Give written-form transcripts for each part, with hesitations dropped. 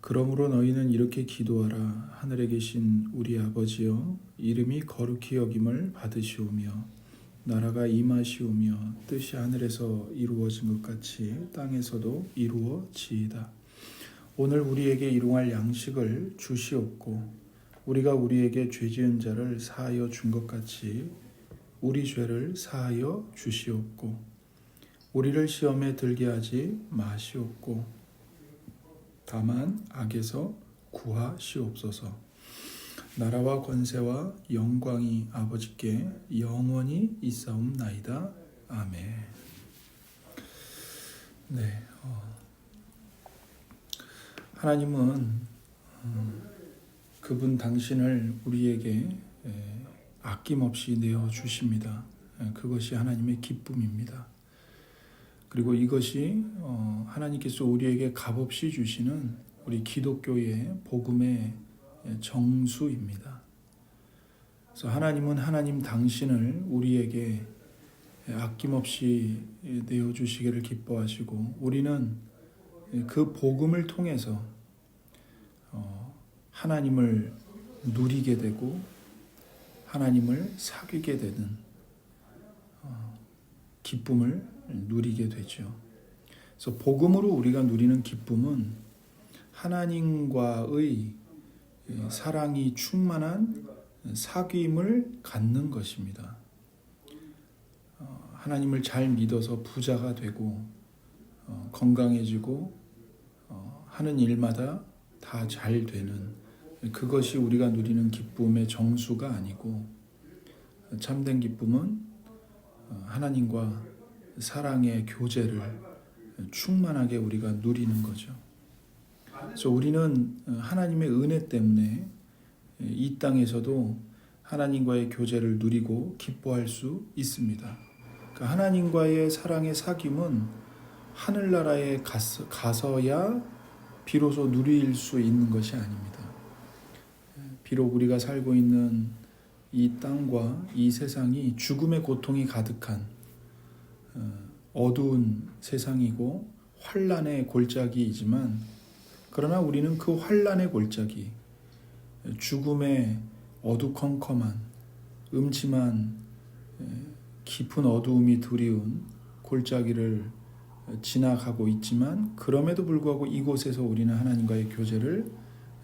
그러므로 너희는 이렇게 기도하라. 하늘에 계신 우리 아버지여, 이름이 거룩히 여김을 받으시오며 나라가 임하시오며 뜻이 하늘에서 이루어진 것 같이 땅에서도 이루어지이다. 오늘 우리에게 일용할 양식을 주시옵고 우리가 우리에게 죄 지은 자를 사하여 준 것 같이 우리 죄를 사하여 주시옵고 우리를 시험에 들게 하지 마시옵고 다만 악에서 구하시옵소서. 나라와 권세와 영광이 아버지께 영원히 있사옵나이다. 아멘. 네, 하나님은 그분 당신을 우리에게 아낌없이 내어주십니다. 그것이 하나님의 기쁨입니다. 그리고 이것이 하나님께서 우리에게 값없이 주시는 우리 기독교의 복음의 정수입니다. 그래서 하나님은 하나님 당신을 우리에게 아낌없이 내어주시기를 기뻐하시고 우리는 그 복음을 통해서 하나님을 누리게 되고 하나님을 사귀게 되는 기쁨을 누리게 되죠. 그래서 복음으로 우리가 누리는 기쁨은 하나님과의 사랑이 충만한 사귐을 갖는 것입니다. 하나님을 잘 믿어서 부자가 되고 건강해지고 하는 일마다 다 잘 되는 그것이 우리가 누리는 기쁨의 정수가 아니고 참된 기쁨은 하나님과 사랑의 교제를 충만하게 우리가 누리는 거죠. 그래서 우리는 하나님의 은혜 때문에 이 땅에서도 하나님과의 교제를 누리고 기뻐할 수 있습니다. 그러니까 하나님과의 사랑의 사귐은 하늘나라에 가서야 비로소 누릴 수 있는 것이 아닙니다. 비록 우리가 살고 있는 이 땅과 이 세상이 죽음의 고통이 가득한 어두운 세상이고 환난의 골짜기이지만 그러나 우리는 그 환난의 골짜기, 죽음의 어두컴컴한 음침한 깊은 어두움이 드리운 골짜기를 지나가고 있지만 그럼에도 불구하고 이곳에서 우리는 하나님과의 교제를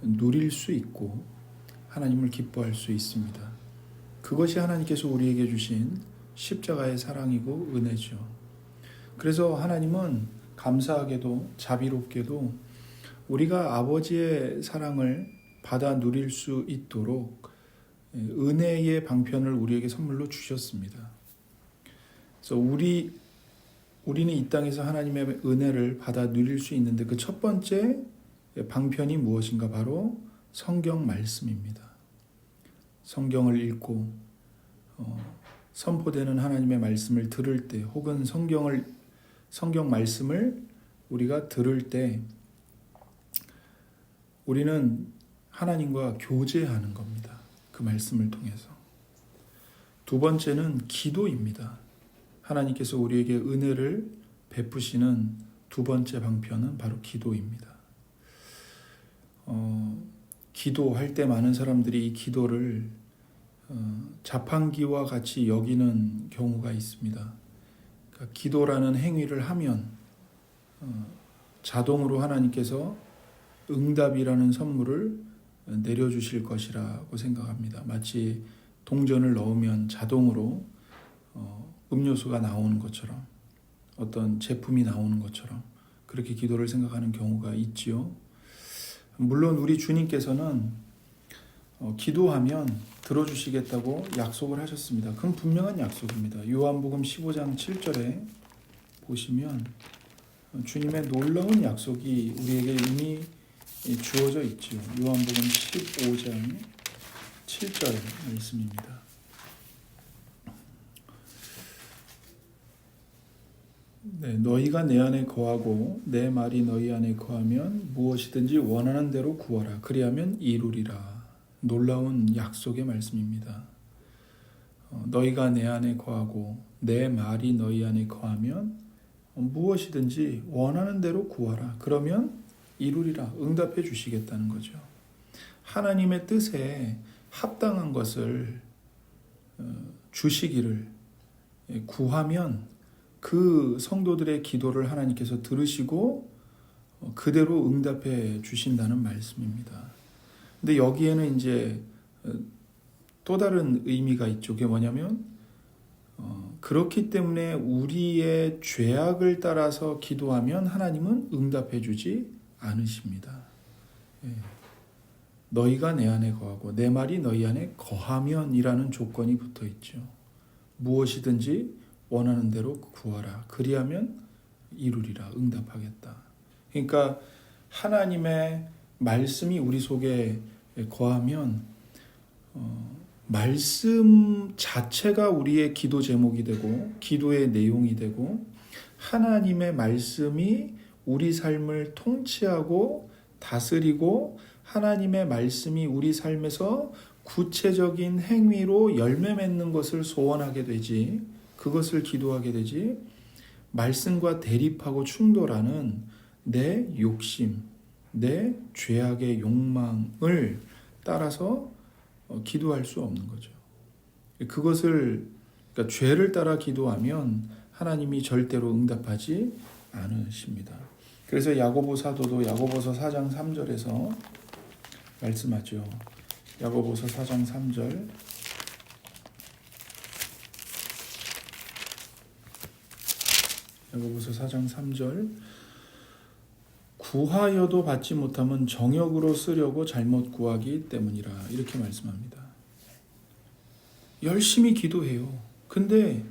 누릴 수 있고 하나님을 기뻐할 수 있습니다. 그것이 하나님께서 우리에게 주신 십자가의 사랑이고 은혜죠. 그래서 하나님은 감사하게도 자비롭게도 우리가 아버지의 사랑을 받아 누릴 수 있도록 은혜의 방편을 우리에게 선물로 주셨습니다. 그래서 우리는 이 땅에서 하나님의 은혜를 받아 누릴 수 있는데 그 첫 번째 방편이 무엇인가? 바로 성경 말씀입니다. 성경을 읽고 선포되는 하나님의 말씀을 들을 때 혹은 성경 말씀을 우리가 들을 때 우리는 하나님과 교제하는 겁니다. 그 말씀을 통해서. 두 번째는 기도입니다. 하나님께서 우리에게 은혜를 베푸시는 두 번째 방편은 바로 기도입니다. 기도할 때 많은 사람들이 이 기도를 자판기와 같이 여기는 경우가 있습니다. 그러니까 기도라는 행위를 하면 자동으로 하나님께서 응답이라는 선물을 내려주실 것이라고 생각합니다. 마치 동전을 넣으면 자동으로 음료수가 나오는 것처럼 어떤 제품이 나오는 것처럼 그렇게 기도를 생각하는 경우가 있지요. 물론 우리 주님께서는 기도하면 들어주시겠다고 약속을 하셨습니다. 그건 분명한 약속입니다. 요한복음 15장 7절에 보시면 주님의 놀라운 약속이 우리에게 이미 주어져 있죠. 요한복음 15장 7절 말씀입니다. 네, 너희가 내 안에 거하고 내 말이 너희 안에 거하면 무엇이든지 원하는 대로 구하라. 그리하면 이루리라. 놀라운 약속의 말씀입니다. 너희가 내 안에 거하고 내 말이 너희 안에 거하면 무엇이든지 원하는 대로 구하라. 그러면 이루리라. 응답해 주시겠다는 거죠. 하나님의 뜻에 합당한 것을 주시기를 구하면 그 성도들의 기도를 하나님께서 들으시고 그대로 응답해 주신다는 말씀입니다. 근데 여기에는 이제 또 다른 의미가 있죠. 그게 뭐냐면 그렇기 때문에 우리의 죄악을 따라서 기도하면 하나님은 응답해 주지 않으십니다. 너희가 내 안에 거하고 내 말이 너희 안에 거하면이라는 조건이 붙어 있죠. 무엇이든지 원하는 대로 구하라. 그리하면 이루리라. 응답하겠다. 그러니까 하나님의 말씀이 우리 속에 거하면 말씀 자체가 우리의 기도 제목이 되고 기도의 내용이 되고 하나님의 말씀이 우리 삶을 통치하고 다스리고 하나님의 말씀이 우리 삶에서 구체적인 행위로 열매 맺는 것을 소원하게 되지, 그것을 기도하게 되지, 말씀과 대립하고 충돌하는 내 욕심, 내 죄악의 욕망을 따라서 기도할 수 없는 거죠. 그러니까 죄를 따라 기도하면 하나님이 절대로 응답하지 않으십니다. 그래서 야고보 사도도 야고보서 4장 3절에서 말씀하죠. 야고보서 4장 3절. 야고보서 4장 3절. 구하여도 받지 못하면 정욕으로 쓰려고 잘못 구하기 때문이라. 이렇게 말씀합니다. 열심히 기도해요. 근데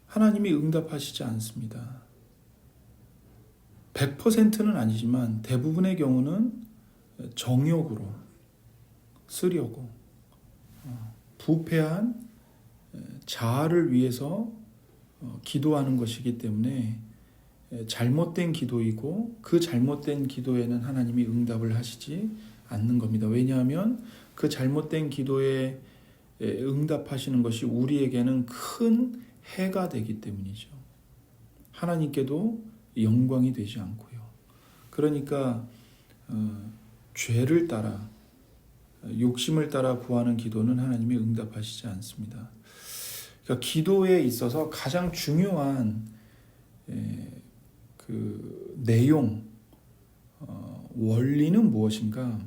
하나님이 응답하시지 않습니다. 100%는 아니지만 대부분의 경우는 정욕으로 쓰려고 부패한 자아를 위해서 기도하는 것이기 때문에 잘못된 기도이고 그 잘못된 기도에는 하나님이 응답을 하시지 않는 겁니다. 왜냐하면 그 잘못된 기도에 응답하시는 것이 우리에게는 큰 해가 되기 때문이죠. 하나님께도 영광이 되지 않고요. 그러니까 죄를 따라 욕심을 따라 구하는 기도는 하나님이 응답하시지 않습니다. 그러니까 기도에 있어서 가장 중요한 그 내용, 원리는 무엇인가?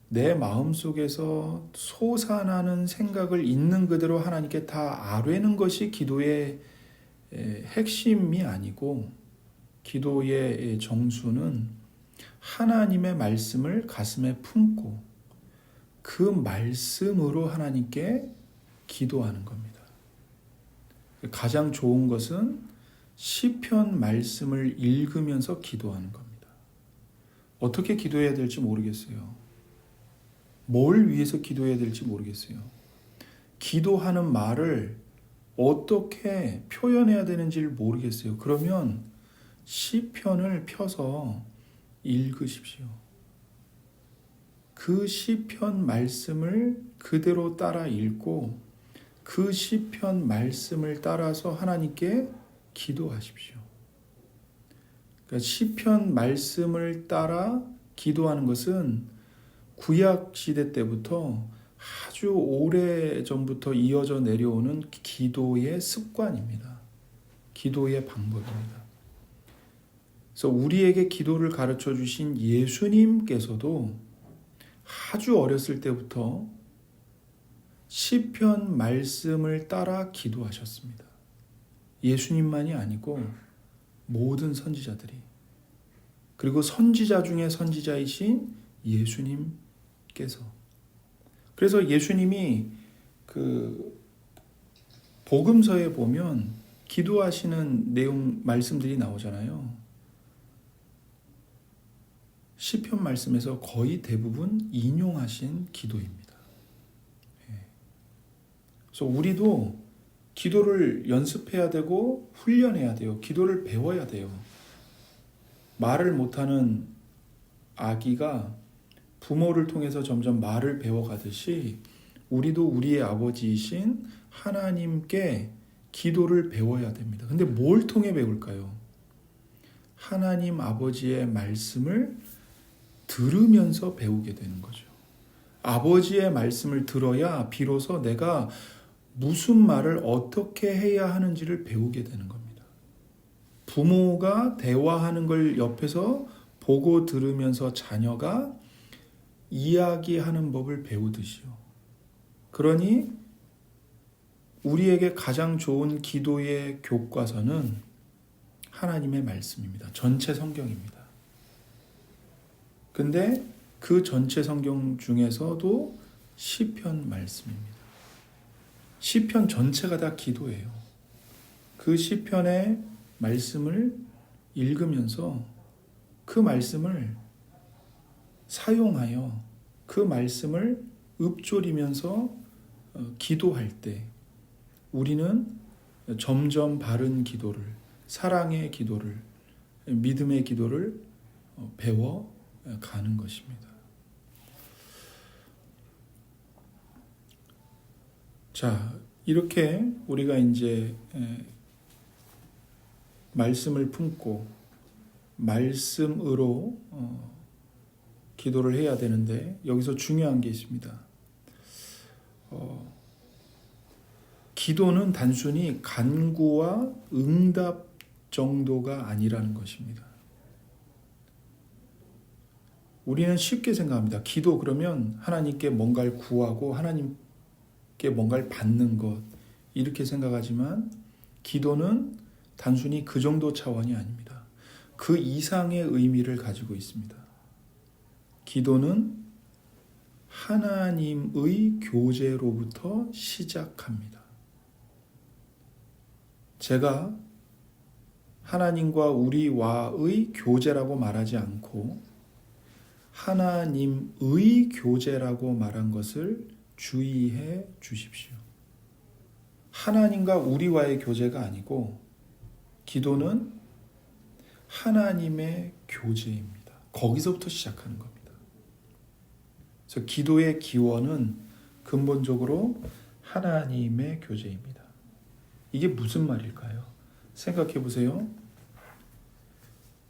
내 마음속에서 솟아나는 생각을 있는 그대로 하나님께 다 아뢰는 것이 기도의 핵심이 아니고, 기도의 정수는 하나님의 말씀을 가슴에 품고 그 말씀으로 하나님께 기도하는 겁니다. 가장 좋은 것은 시편 말씀을 읽으면서 기도하는 겁니다. 어떻게 기도해야 될지 모르겠어요. 뭘 위해서 기도해야 될지 모르겠어요. 기도하는 말을 어떻게 표현해야 되는지를 모르겠어요. 그러면 시편을 펴서 읽으십시오. 그 시편 말씀을 그대로 따라 읽고 그 시편 말씀을 따라서 하나님께 기도하십시오. 그러니까 시편 말씀을 따라 기도하는 것은 구약 시대 때부터 아주 오래 전부터 이어져 내려오는 기도의 습관입니다. 기도의 방법입니다. 그래서 우리에게 기도를 가르쳐 주신 예수님께서도 아주 어렸을 때부터 시편 말씀을 따라 기도하셨습니다. 예수님만이 아니고 모든 선지자들이, 그리고 선지자 중에 선지자이신 예수님께서, 그래서 예수님이 그 복음서에 보면 기도하시는 내용 말씀들이 나오잖아요. 시편 말씀에서 거의 대부분 인용하신 기도입니다. 그래서 우리도 기도를 연습해야 되고 훈련해야 돼요. 기도를 배워야 돼요. 말을 못하는 아기가 부모를 통해서 점점 말을 배워가듯이 우리도 우리의 아버지이신 하나님께 기도를 배워야 됩니다. 근데 뭘 통해 배울까요? 하나님 아버지의 말씀을 들으면서 배우게 되는 거죠. 아버지의 말씀을 들어야 비로소 내가 무슨 말을 어떻게 해야 하는지를 배우게 되는 겁니다. 부모가 대화하는 걸 옆에서 보고 들으면서 자녀가 이야기하는 법을 배우듯이요. 그러니 우리에게 가장 좋은 기도의 교과서는 하나님의 말씀입니다. 전체 성경입니다. 근데 그 전체 성경 중에서도 시편 말씀입니다. 시편 전체가 다 기도예요. 그 시편의 말씀을 읽으면서 그 말씀을 사용하여 그 말씀을 읊조리면서 기도할 때 우리는 점점 바른 기도를, 사랑의 기도를, 믿음의 기도를 배워 가는 것입니다. 자, 이렇게 우리가 이제 말씀을 품고 말씀으로 기도를 해야 되는데 여기서 중요한 게 있습니다. 기도는 단순히 간구와 응답 정도가 아니라는 것입니다. 우리는 쉽게 생각합니다. 기도 그러면 하나님께 뭔가를 구하고 하나님께 뭔가를 받는 것 이렇게 생각하지만 기도는 단순히 그 정도 차원이 아닙니다. 그 이상의 의미를 가지고 있습니다. 기도는 하나님의 교제로부터 시작합니다. 제가 하나님과 우리와의 교제라고 말하지 않고 하나님의 교제라고 말한 것을 주의해 주십시오. 하나님과 우리와의 교제가 아니고 기도는 하나님의 교제입니다. 거기서부터 시작하는 겁니다. 그래서 기도의 기원은 근본적으로 하나님의 교제입니다. 이게 무슨 말일까요? 생각해 보세요.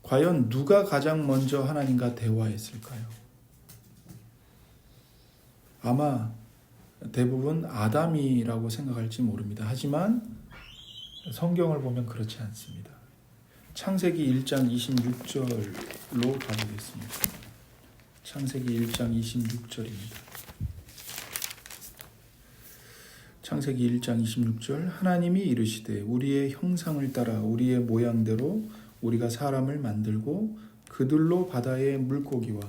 과연 누가 가장 먼저 하나님과 대화했을까요? 아마 대부분 아담이라고 생각할지 모릅니다. 하지만 성경을 보면 그렇지 않습니다. 창세기 1장 26절로 가보겠습니다. 창세기 1장 26절입니다. 창세기 1장 26절 하나님이 이르시되 우리의 형상을 따라 우리의 모양대로 우리가 사람을 만들고 그들로 바다의 물고기와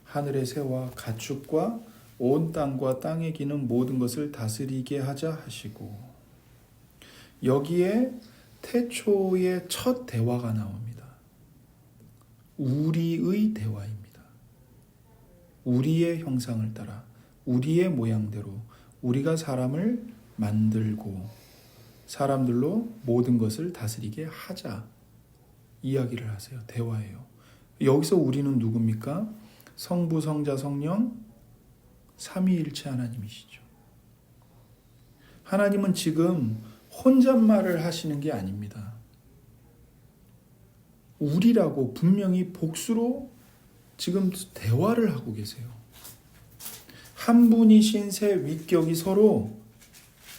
하늘의 새와 가축과 온 땅과 땅에 기는 모든 것을 다스리게 하자 하시고 여기에 태초의 첫 대화가 나옵니다. 우리의 대화입니다. 우리의 형상을 따라 우리의 모양대로 우리가 사람을 만들고 사람들로 모든 것을 다스리게 하자 이야기를 하세요. 대화예요. 여기서 우리는 누굽니까? 성부, 성자, 성령 삼위일체 하나님이시죠. 하나님은 지금 혼잣말을 하시는 게 아닙니다. 우리라고 분명히 복수로 지금 대화를 하고 계세요. 한 분이신 세 위격이 서로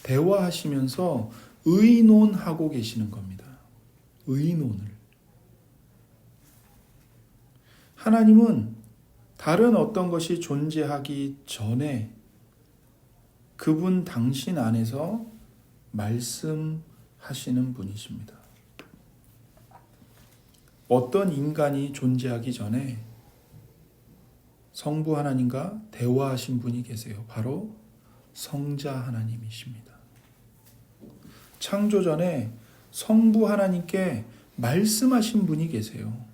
대화하시면서 의논하고 계시는 겁니다. 의논을. 하나님은 다른 어떤 것이 존재하기 전에 그분 당신 안에서 말씀하시는 분이십니다. 어떤 인간이 존재하기 전에 성부 하나님과 대화하신 분이 계세요. 바로 성자 하나님이십니다. 창조 전에 성부 하나님께 말씀하신 분이 계세요.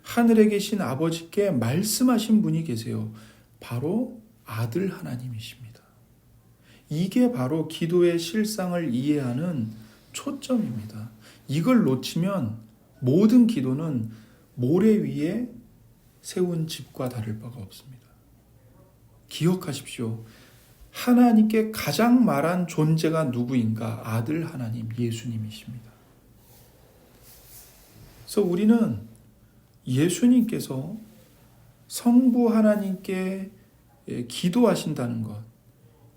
하늘에 계신 아버지께 말씀하신 분이 계세요. 바로 아들 하나님이십니다. 이게 바로 기도의 실상을 이해하는 초점입니다. 이걸 놓치면 모든 기도는 모래 위에 세운 집과 다를 바가 없습니다. 기억하십시오. 하나님께 가장 말한 존재가 누구인가? 아들 하나님, 예수님이십니다. 그래서 우리는 예수님께서 성부 하나님께 기도하신다는 것,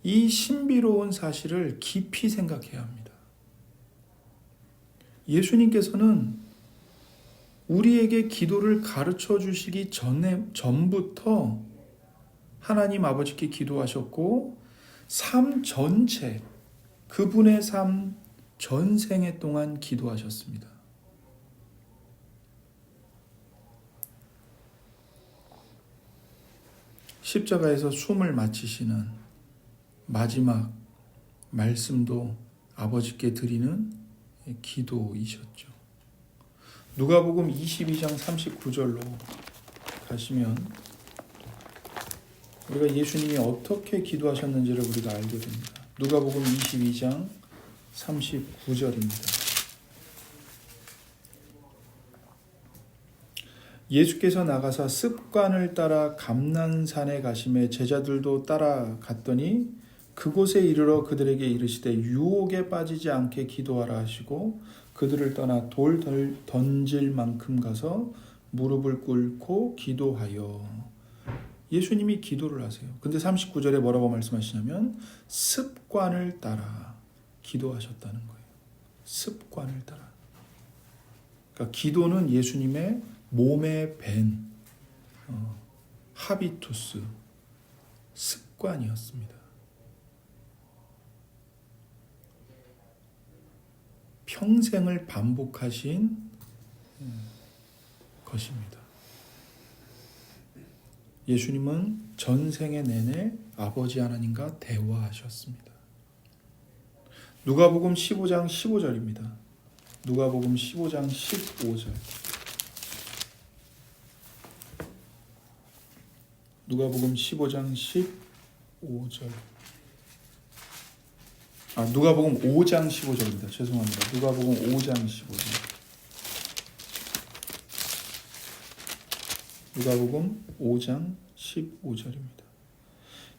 이 신비로운 사실을 깊이 생각해야 합니다. 예수님께서는 우리에게 기도를 가르쳐 주시기 전부터 하나님 아버지께 기도하셨고, 삶 전체, 그분의 삶 전생애 동안 기도하셨습니다. 십자가에서 숨을 마치시는 마지막 말씀도 아버지께 드리는 기도이셨죠. 누가복음 22장 39절로 가시면 우리가 예수님이 어떻게 기도하셨는지를 우리가 알게 됩니다. 누가복음 22장 39절입니다. 예수께서 나가사 습관을 따라 감난산에 가시매 제자들도 따라갔더니 그곳에 이르러 그들에게 이르시되 유혹에 빠지지 않게 기도하라 하시고 그들을 떠나 돌 던질 만큼 가서 무릎을 꿇고 기도하여. 예수님이 기도를 하세요. 근데 39절에 뭐라고 말씀하시냐면 습관을 따라 기도하셨다는 거예요. 습관을 따라. 그러니까 기도는 예수님의 몸에 밴 하비투스, 습관이었습니다. 평생을 반복하신 것입니다. 예수님은 전생에 내내 아버지 하나님과 대화하셨습니다. 누가복음 15장 15절입니다. 누가복음 15장 15절. 누가복음 15장 15절. 누가복음 5장 15절입니다. 죄송합니다. 누가복음 5장 15절. 누가복음 5장 15절입니다.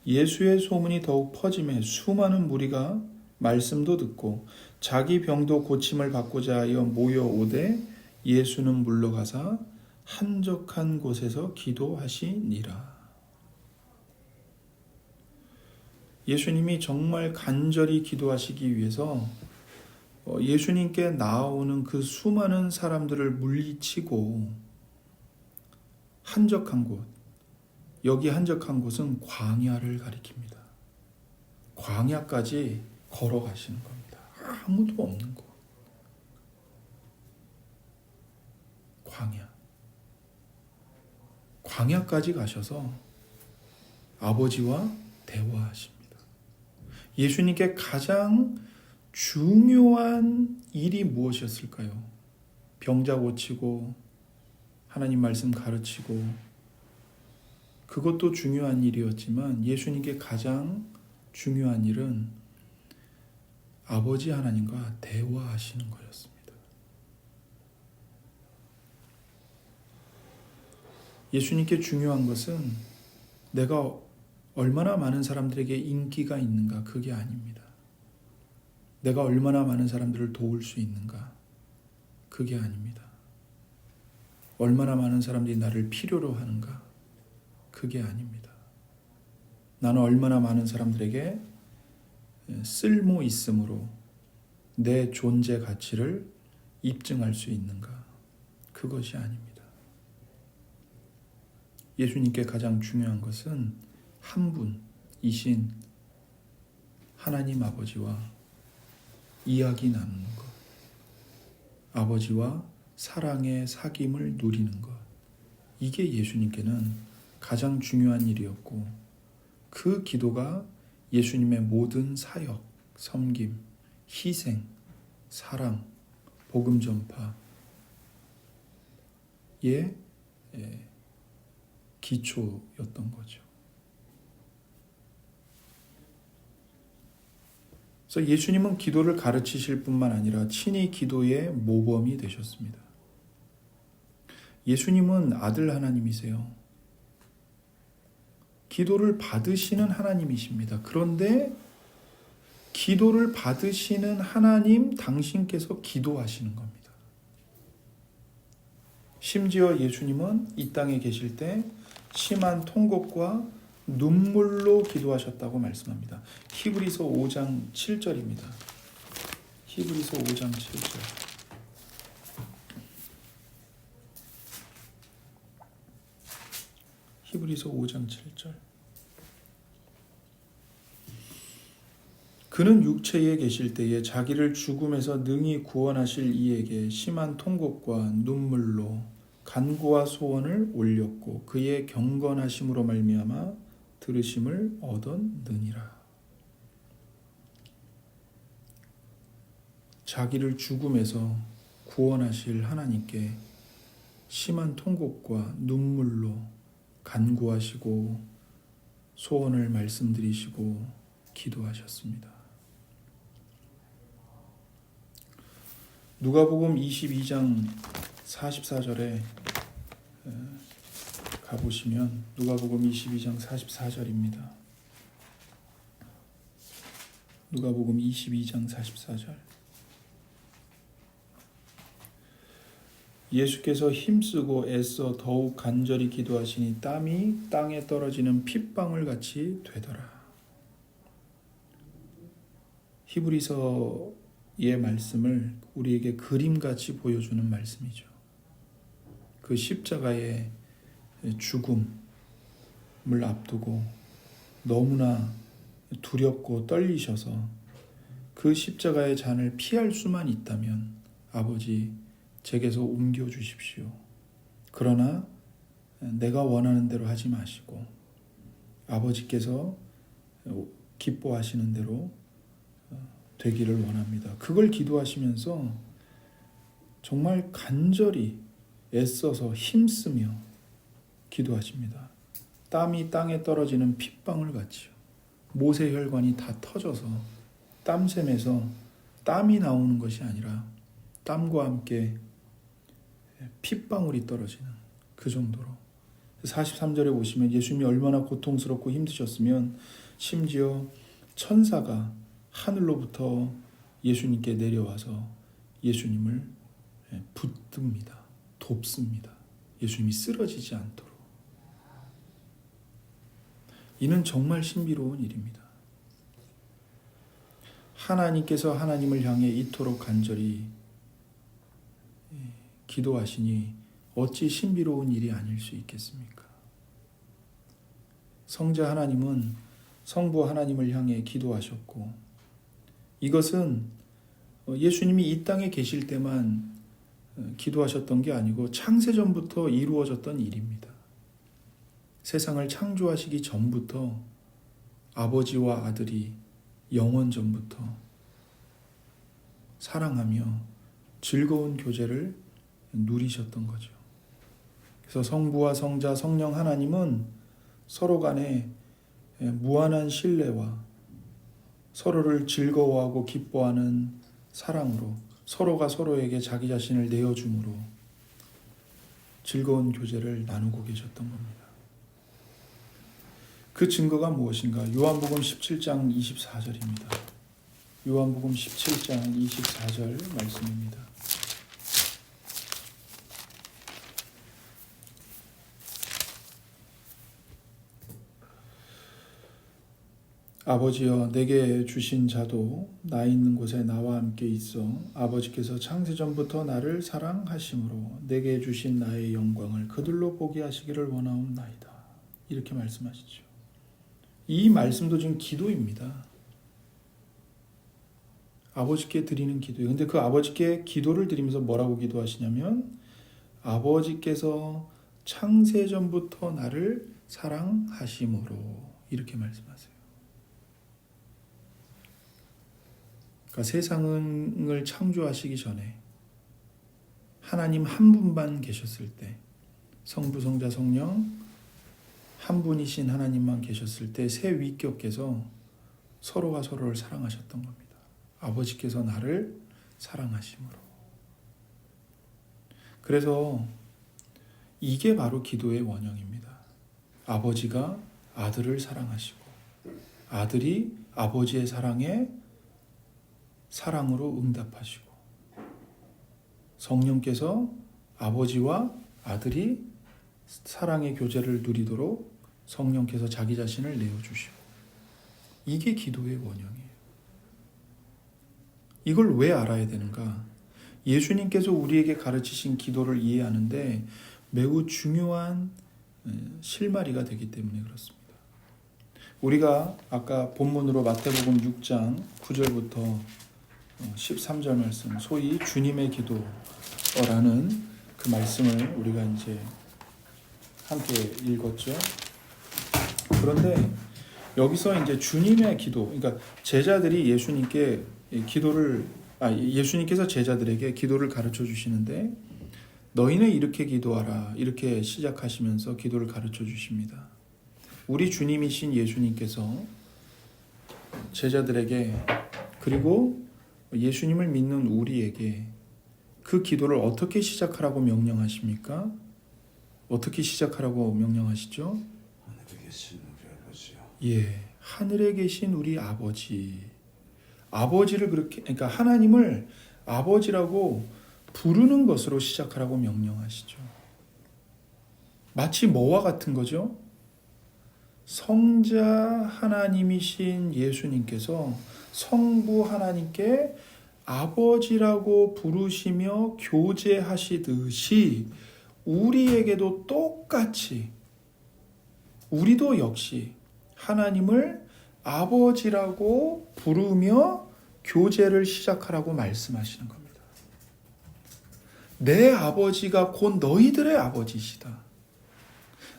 예수의 소문이 더욱 퍼짐에 수많은 무리가 말씀도 듣고 자기 병도 고침을 받고자 하여 모여오되 예수는 물러가사 한적한 곳에서 기도하시니라. 예수님이 정말 간절히 기도하시기 위해서 예수님께 나아오는 그 수많은 사람들을 물리치고 한적한 곳, 여기 한적한 곳은 광야를 가리킵니다. 광야까지 걸어가시는 겁니다. 아무도 없는 곳. 광야까지 가셔서 아버지와 대화하십니다. 예수님께 가장 중요한 일이 무엇이었을까요? 병자 고치고 하나님 말씀 가르치고 그것도 중요한 일이었지만 예수님께 가장 중요한 일은 아버지 하나님과 대화하시는 거였습니다. 예수님께 중요한 것은 내가 얼마나 많은 사람들에게 인기가 있는가, 그게 아닙니다. 내가 얼마나 많은 사람들을 도울 수 있는가, 그게 아닙니다. 얼마나 많은 사람들이 나를 필요로 하는가, 그게 아닙니다. 나는 얼마나 많은 사람들에게 쓸모 있음으로 내 존재 가치를 입증할 수 있는가, 그것이 아닙니다. 예수님께 가장 중요한 것은 한 분이신 하나님 아버지와 이야기 나누는 것, 아버지와 사랑의 사귐을 누리는 것, 이게 예수님께는 가장 중요한 일이었고 그 기도가 예수님의 모든 사역, 섬김, 희생, 사랑, 복음 전파의 기초였던 거죠. 그래서 예수님은 기도를 가르치실 뿐만 아니라 친히 기도의 모범이 되셨습니다. 예수님은 아들 하나님이세요. 기도를 받으시는 하나님이십니다. 그런데 기도를 받으시는 하나님 당신께서 기도하시는 겁니다. 심지어 예수님은 이 땅에 계실 때 심한 통곡과 눈물로 기도하셨다고 말씀합니다. 히브리서 5장 7절입니다. 히브리서 5장 7절. 히브리서 5장 7절. 그는 육체에 계실 때에 자기를 죽음에서 능히 구원하실 이에게 심한 통곡과 눈물로 간구와 소원을 올렸고 그의 경건하심으로 말미암아 들으심을 얻었느니라. 자기를 죽음에서 구원하실 하나님께 심한 통곡과 눈물로 간구하시고 소원을 말씀드리시고 기도하셨습니다. 누가복음 22장 44절에 가보시면 누가복음 22장 44절입니다. 누가복음 22장 44절. 예수께서 힘쓰고 애써 더욱 간절히 기도하시니 땀이 땅에 떨어지는 핏방울 같이 되더라. 히브리서의 말씀을 우리에게 그림같이 보여주는 말씀이죠. 그 십자가의 죽음을 앞두고 너무나 두렵고 떨리셔서 그 십자가의 잔을 피할 수만 있다면 아버지 제게서 옮겨 주십시오. 그러나 내가 원하는 대로 하지 마시고 아버지께서 기뻐하시는 대로 되기를 원합니다. 그걸 기도하시면서 정말 간절히 애써서 힘쓰며 기도하십니다. 땀이 땅에 떨어지는 핏방울 같이요. 모세 혈관이 다 터져서 땀샘에서 땀이 나오는 것이 아니라 땀과 함께 핏방울이 떨어지는 그 정도로 43절에 보시면 예수님이 얼마나 고통스럽고 힘드셨으면 심지어 천사가 하늘로부터 예수님께 내려와서 예수님을 붙듭니다. 돕습니다. 예수님이 쓰러지지 않도록. 이는 정말 신비로운 일입니다. 하나님께서 하나님을 향해 이토록 간절히 기도하시니 어찌 신비로운 일이 아닐 수 있겠습니까? 성자 하나님은 성부 하나님을 향해 기도하셨고 이것은 예수님이 이 땅에 계실 때만 기도하셨던 게 아니고 창세전부터 이루어졌던 일입니다. 세상을 창조하시기 전부터 아버지와 아들이 영원전부터 사랑하며 즐거운 교제를 누리셨던 거죠. 그래서 성부와 성자, 성령 하나님은 서로 간에 무한한 신뢰와 서로를 즐거워하고 기뻐하는 사랑으로 서로가 서로에게 자기 자신을 내어줌으로 즐거운 교제를 나누고 계셨던 겁니다. 그 증거가 무엇인가? 요한복음 17장 24절입니다. 요한복음 17장 24절 말씀입니다. 아버지여 내게 주신 자도 나 있는 곳에 나와 함께 있어 아버지께서 창세전부터 나를 사랑하심으로 내게 주신 나의 영광을 그들로 보게 하시기를 원하옵나이다. 이렇게 말씀하시죠. 이 말씀도 지금 기도입니다. 아버지께 드리는 기도예요. 근데 그 아버지께 기도를 드리면서 뭐라고 기도하시냐면 아버지께서 창세전부터 나를 사랑하심으로 이렇게 말씀하세요. 그러니까 세상을 창조하시기 전에 하나님 한 분만 계셨을 때 성부, 성자, 성령 한 분이신 하나님만 계셨을 때 세 위격께서 서로가 서로를 사랑하셨던 겁니다. 아버지께서 나를 사랑하심으로. 그래서 이게 바로 기도의 원형입니다. 아버지가 아들을 사랑하시고 아들이 아버지의 사랑으로 응답하시고 성령께서 아버지와 아들이 사랑의 교제를 누리도록 성령께서 자기 자신을 내어주시고, 이게 기도의 원형이에요. 이걸 왜 알아야 되는가? 예수님께서 우리에게 가르치신 기도를 이해하는데 매우 중요한 실마리가 되기 때문에 그렇습니다. 우리가 아까 본문으로 마태복음 6장 9절부터 13절 말씀, 소위 주님의 기도라는 그 말씀을 우리가 이제 함께 읽었죠. 그런데 여기서 이제 주님의 기도, 그러니까 제자들이 예수님께서 제자들에게 기도를 가르쳐 주시는데, 너희는 이렇게 기도하라, 이렇게 시작하시면서 기도를 가르쳐 주십니다. 우리 주님이신 예수님께서 제자들에게, 그리고 예수님을 믿는 우리에게 그 기도를 어떻게 시작하라고 명령하십니까? 어떻게 시작하라고 명령하시죠? 하늘에 계신 우리 아버지요. 예, 하늘에 계신 우리 아버지. 아버지를 그러니까 하나님을 아버지라고 부르는 것으로 시작하라고 명령하시죠. 마치 뭐와 같은 거죠? 성자 하나님이신 예수님께서 성부 하나님께 아버지라고 부르시며 교제하시듯이 우리에게도 똑같이, 우리도 역시 하나님을 아버지라고 부르며 교제를 시작하라고 말씀하시는 겁니다. 내 아버지가 곧 너희들의 아버지시다.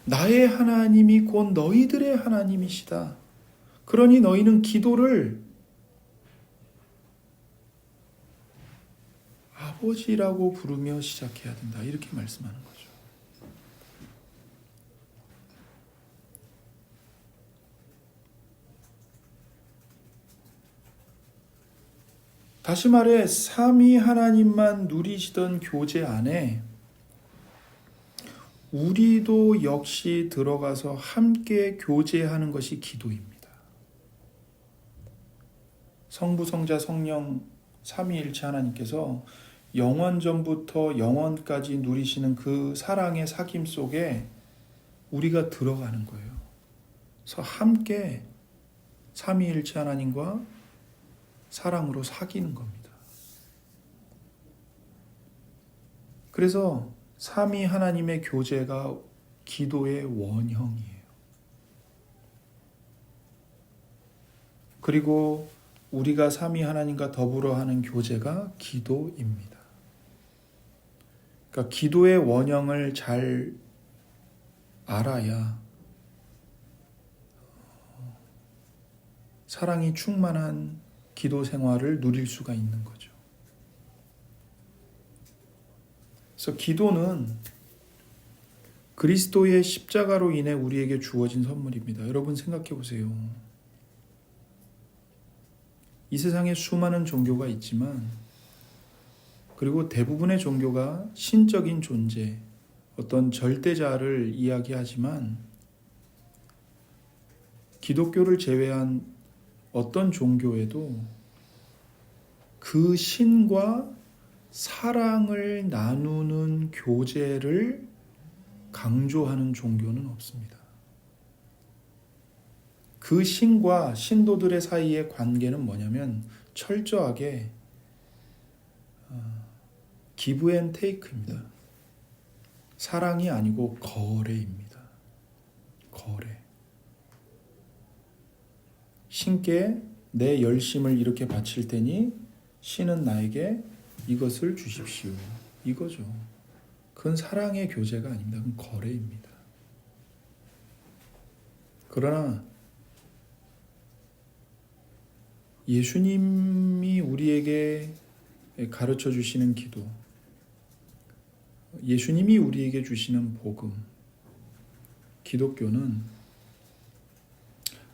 나의 하나님이 곧 너희들의 하나님이시다. 그러니 너희는 기도를 아버지라고 부르며 시작해야 된다. 이렇게 말씀하는 거죠. 다시 말해 삼위 하나님만 누리시던 교제 안에 우리도 역시 들어가서 함께 교제하는 것이 기도입니다. 성부, 성자, 성령 삼위일체 하나님께서 영원 전부터 영원까지 누리시는 그 사랑의 사귐 속에 우리가 들어가는 거예요. 그래서 함께 삼위일체 하나님과 사랑으로 사귀는 겁니다. 그래서 삼위 하나님의 교제가 기도의 원형이에요. 그리고 우리가 삼위 하나님과 더불어 하는 교제가 기도입니다. 그러니까 기도의 원형을 잘 알아야 사랑이 충만한 기도 생활을 누릴 수가 있는 거죠. 그래서 기도는 그리스도의 십자가로 인해 우리에게 주어진 선물입니다. 여러분 생각해 보세요. 이 세상에 수많은 종교가 있지만, 그리고 대부분의 종교가 신적인 존재, 어떤 절대자를 이야기하지만, 기독교를 제외한 어떤 종교에도 그 신과 사랑을 나누는 교제를 강조하는 종교는 없습니다. 그 신과 신도들의 사이의 관계는 뭐냐면 철저하게 기브 앤 테이크입니다. 사랑이 아니고 거래입니다. 거래. 신께 내 열심을 이렇게 바칠 테니 신은 나에게 이것을 주십시오. 이거죠. 그건 사랑의 교제가 아닙니다. 그건 거래입니다. 그러나 예수님이 우리에게 가르쳐 주시는 기도, 예수님이 우리에게 주시는 복음, 기독교는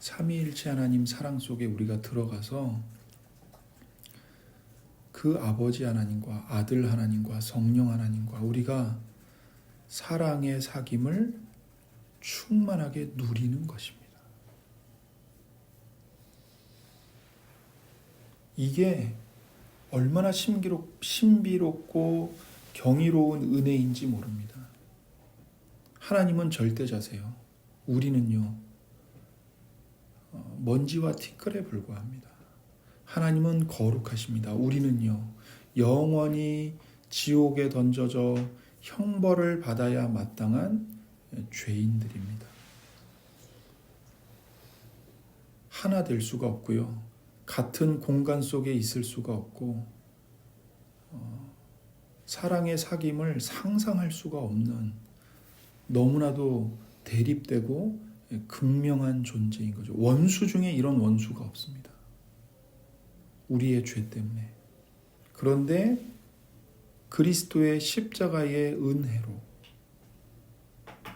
삼위일체 하나님 사랑 속에 우리가 들어가서 그 아버지 하나님과 아들 하나님과 성령 하나님과 우리가 사랑의 사귐을 충만하게 누리는 것입니다. 이게 얼마나 신비롭고 경이로운 은혜인지 모릅니다. 하나님은 절대자세요. 우리는요, 먼지와 티끌에 불과합니다. 하나님은 거룩하십니다. 우리는요, 영원히 지옥에 던져져 형벌을 받아야 마땅한 죄인들입니다. 하나 될 수가 없고요. 같은 공간 속에 있을 수가 없고, 사랑의 사귐을 상상할 수가 없는, 너무나도 대립되고 극명한 존재인 거죠. 원수 중에 이런 원수가 없습니다. 우리의 죄 때문에. 그런데 그리스도의 십자가의 은혜로,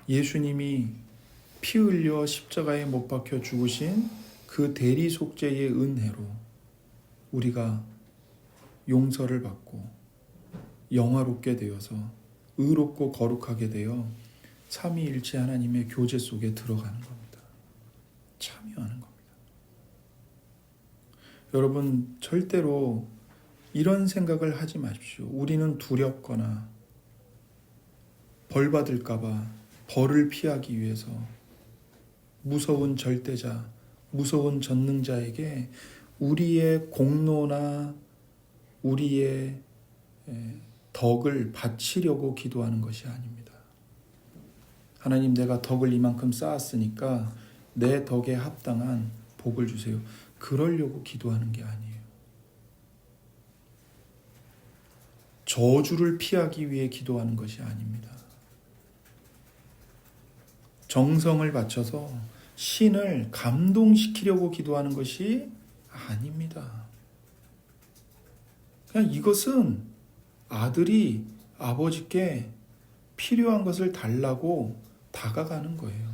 예수님이 피 흘려 십자가에 못 박혀 죽으신 그 대리 속죄의 은혜로 우리가 용서를 받고 영화롭게 되어서 의롭고 거룩하게 되어 삼위일체 하나님의 교제 속에 들어가는 겁니다. 참여하는 겁니다. 여러분, 절대로 이런 생각을 하지 마십시오. 우리는 두렵거나 벌 받을까 봐 벌을 피하기 위해서 무서운 절대자, 무서운 전능자에게 우리의 공로나 우리의 덕을 바치려고 기도하는 것이 아닙니다. 하나님, 내가 덕을 이만큼 쌓았으니까 내 덕에 합당한 복을 주세요. 그러려고 기도하는 게 아니에요. 저주를 피하기 위해 기도하는 것이 아닙니다. 정성을 바쳐서 신을 감동시키려고 기도하는 것이 아닙니다. 그냥 이것은 아들이 아버지께 필요한 것을 달라고 다가가는 거예요.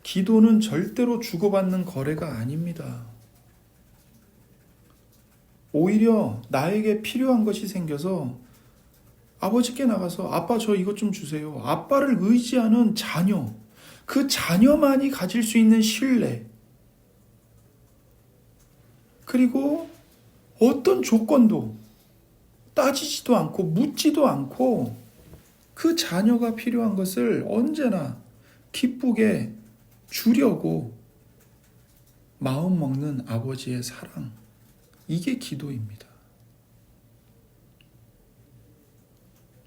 기도는 절대로 주고받는 거래가 아닙니다. 오히려 나에게 필요한 것이 생겨서 아버지께 나가서 아빠 저 이것 좀 주세요. 아빠를 의지하는 자녀, 그 자녀만이 가질 수 있는 신뢰, 그리고 어떤 조건도 따지지도 않고 묻지도 않고 그 자녀가 필요한 것을 언제나 기쁘게 주려고 마음 먹는 아버지의 사랑, 이게 기도입니다.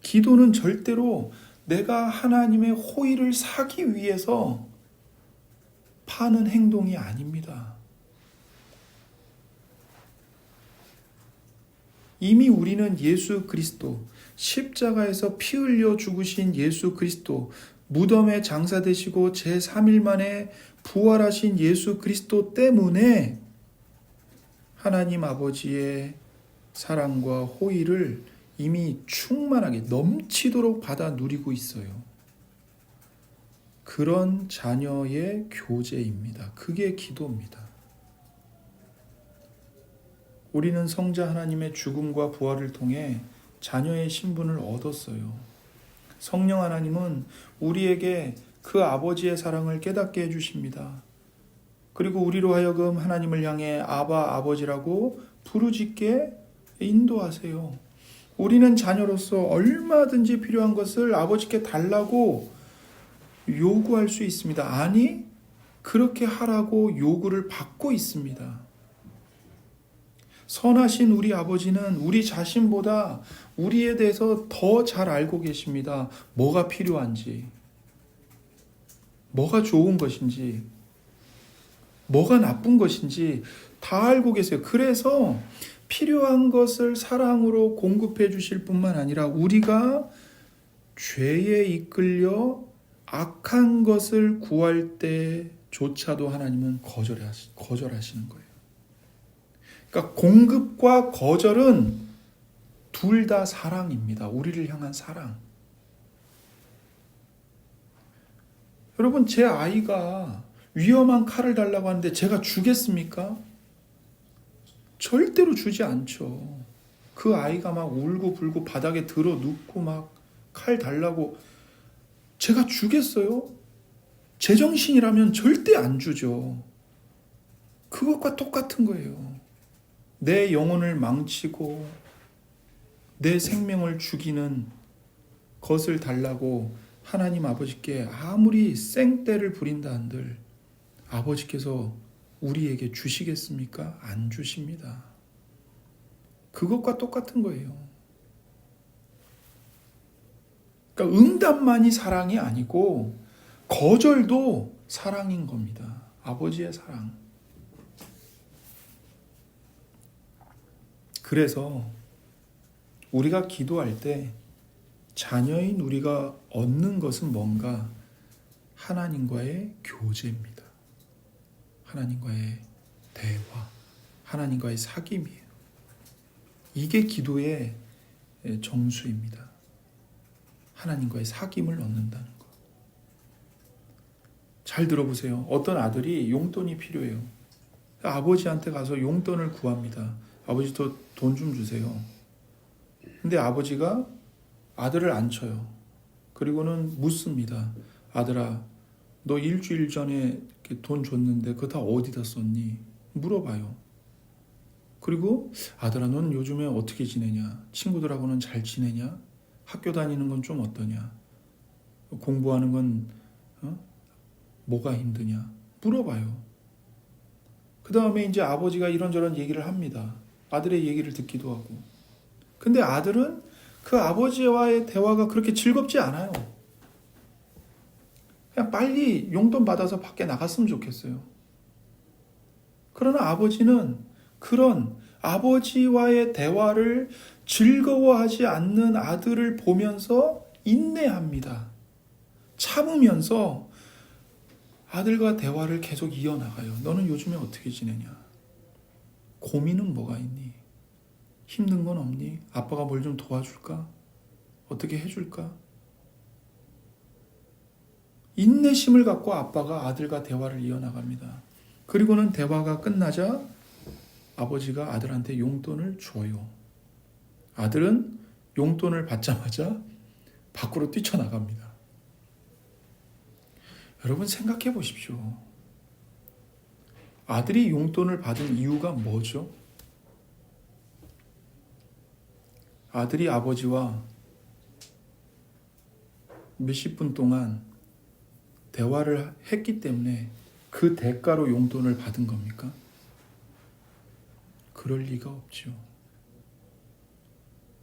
기도는 절대로 내가 하나님의 호의를 사기 위해서 파는 행동이 아닙니다. 이미 우리는 예수 그리스도, 십자가에서 피 흘려 죽으신 예수 그리스도, 무덤에 장사되시고 제3일 만에 부활하신 예수 그리스도 때문에 하나님 아버지의 사랑과 호의를 이미 충만하게 넘치도록 받아 누리고 있어요. 그런 자녀의 교제입니다. 그게 기도입니다. 우리는 성자 하나님의 죽음과 부활을 통해 자녀의 신분을 얻었어요. 성령 하나님은 우리에게 그 아버지의 사랑을 깨닫게 해주십니다. 그리고 우리로 하여금 하나님을 향해 아바 아버지라고 부르짖게 인도하세요. 우리는 자녀로서 얼마든지 필요한 것을 아버지께 달라고 요구할 수 있습니다. 아니, 그렇게 하라고 요구를 받고 있습니다. 선하신 우리 아버지는 우리 자신보다 우리에 대해서 더 잘 알고 계십니다. 뭐가 필요한지, 뭐가 좋은 것인지, 뭐가 나쁜 것인지 다 알고 계세요. 그래서 필요한 것을 사랑으로 공급해 주실 뿐만 아니라 우리가 죄에 이끌려 악한 것을 구할 때조차도 하나님은 거절하시는 거예요. 그러니까 공급과 거절은 둘 다 사랑입니다. 우리를 향한 사랑. 여러분, 제 아이가 위험한 칼을 달라고 하는데 제가 주겠습니까? 절대로 주지 않죠. 그 아이가 막 울고 불고 바닥에 들어 눕고 막 칼 달라고 제가 주겠어요? 제정신이라면 절대 안 주죠. 그것과 똑같은 거예요. 내 영혼을 망치고 내 생명을 죽이는 것을 달라고 하나님 아버지께 아무리 생떼를 부린다 한들 아버지께서 우리에게 주시겠습니까? 안 주십니다. 그것과 똑같은 거예요. 그러니까 응답만이 사랑이 아니고 거절도 사랑인 겁니다. 아버지의 사랑. 그래서 우리가 기도할 때 자녀인 우리가 얻는 것은 뭔가? 하나님과의 교제입니다. 하나님과의 대화, 하나님과의 사귐이에요. 이게 기도의 정수입니다. 하나님과의 사귐을 얻는다는 것. 잘 들어보세요. 어떤 아들이 용돈이 필요해요. 아버지한테 가서 용돈을 구합니다. 아버지 저 돈 좀 주세요. 근데 아버지가 아들을 안 쳐요. 그리고는 묻습니다. 아들아, 너 일주일 전에 돈 줬는데 그거 다 어디다 썼니? 물어봐요. 그리고 아들아, 넌 요즘에 어떻게 지내냐? 친구들하고는 잘 지내냐? 학교 다니는 건 좀 어떠냐? 공부하는 건 뭐가 힘드냐? 물어봐요. 그 다음에 이제 아버지가 이런저런 얘기를 합니다. 아들의 얘기를 듣기도 하고. 근데 아들은 그 아버지와의 대화가 그렇게 즐겁지 않아요. 그냥 빨리 용돈 받아서 밖에 나갔으면 좋겠어요. 그러나 아버지는 그런 아버지와의 대화를 즐거워하지 않는 아들을 보면서 인내합니다. 참으면서 아들과 대화를 계속 이어나가요. 너는 요즘에 어떻게 지내냐? 고민은 뭐가 있니? 힘든 건 없니? 아빠가 뭘 좀 도와줄까? 어떻게 해줄까? 인내심을 갖고 아빠가 아들과 대화를 이어나갑니다. 그리고는 대화가 끝나자 아버지가 아들한테 용돈을 줘요. 아들은 용돈을 받자마자 밖으로 뛰쳐나갑니다. 여러분 생각해 보십시오. 아들이 용돈을 받은 이유가 뭐죠? 아들이 아버지와 몇십 분 동안 대화를 했기 때문에 그 대가로 용돈을 받은 겁니까? 그럴 리가 없죠.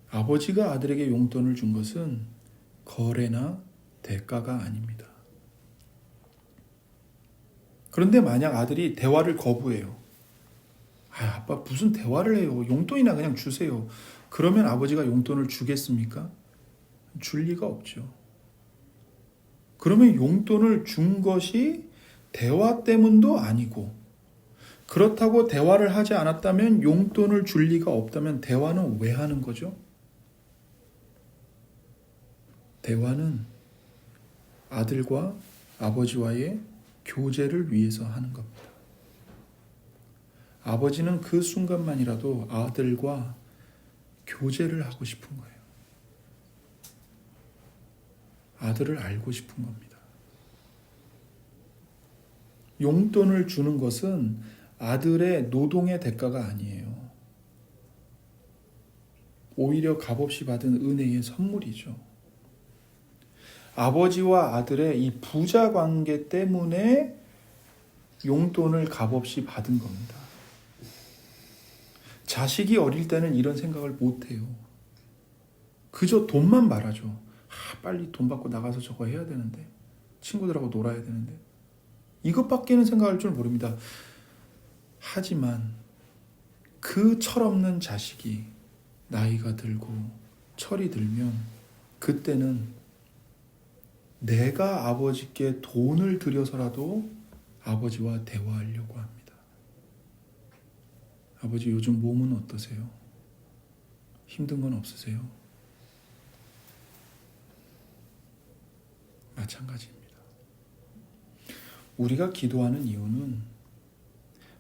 아버지가 아들에게 용돈을 준 것은 거래나 대가가 아닙니다. 그런데 만약 아들이 대화를 거부해요. 아빠 무슨 대화를 해요. 용돈이나 그냥 주세요. 그러면 아버지가 용돈을 주겠습니까? 줄 리가 없죠. 그러면 용돈을 준 것이 대화 때문도 아니고, 그렇다고 대화를 하지 않았다면, 용돈을 줄 리가 없다면 대화는 왜 하는 거죠? 대화는 아들과 아버지와의 교제를 위해서 하는 겁니다. 아버지는 그 순간만이라도 아들과 교제를 하고 싶은 거예요. 아들을 알고 싶은 겁니다. 용돈을 주는 것은 아들의 노동의 대가가 아니에요. 오히려 값없이 받은 은혜의 선물이죠. 아버지와 아들의 이 부자 관계 때문에 용돈을 값없이 받은 겁니다. 자식이 어릴 때는 이런 생각을 못해요. 그저 돈만 바라죠. 빨리 돈 받고 나가서 저거 해야 되는데, 친구들하고 놀아야 되는데, 이것밖에는 생각할 줄 모릅니다. 하지만 그 철없는 자식이 나이가 들고 철이 들면 그때는 내가 아버지께 돈을 들여서라도 아버지와 대화하려고 합니다. 아버지 요즘 몸은 어떠세요? 힘든 건 없으세요? 마찬가지입니다. 우리가 기도하는 이유는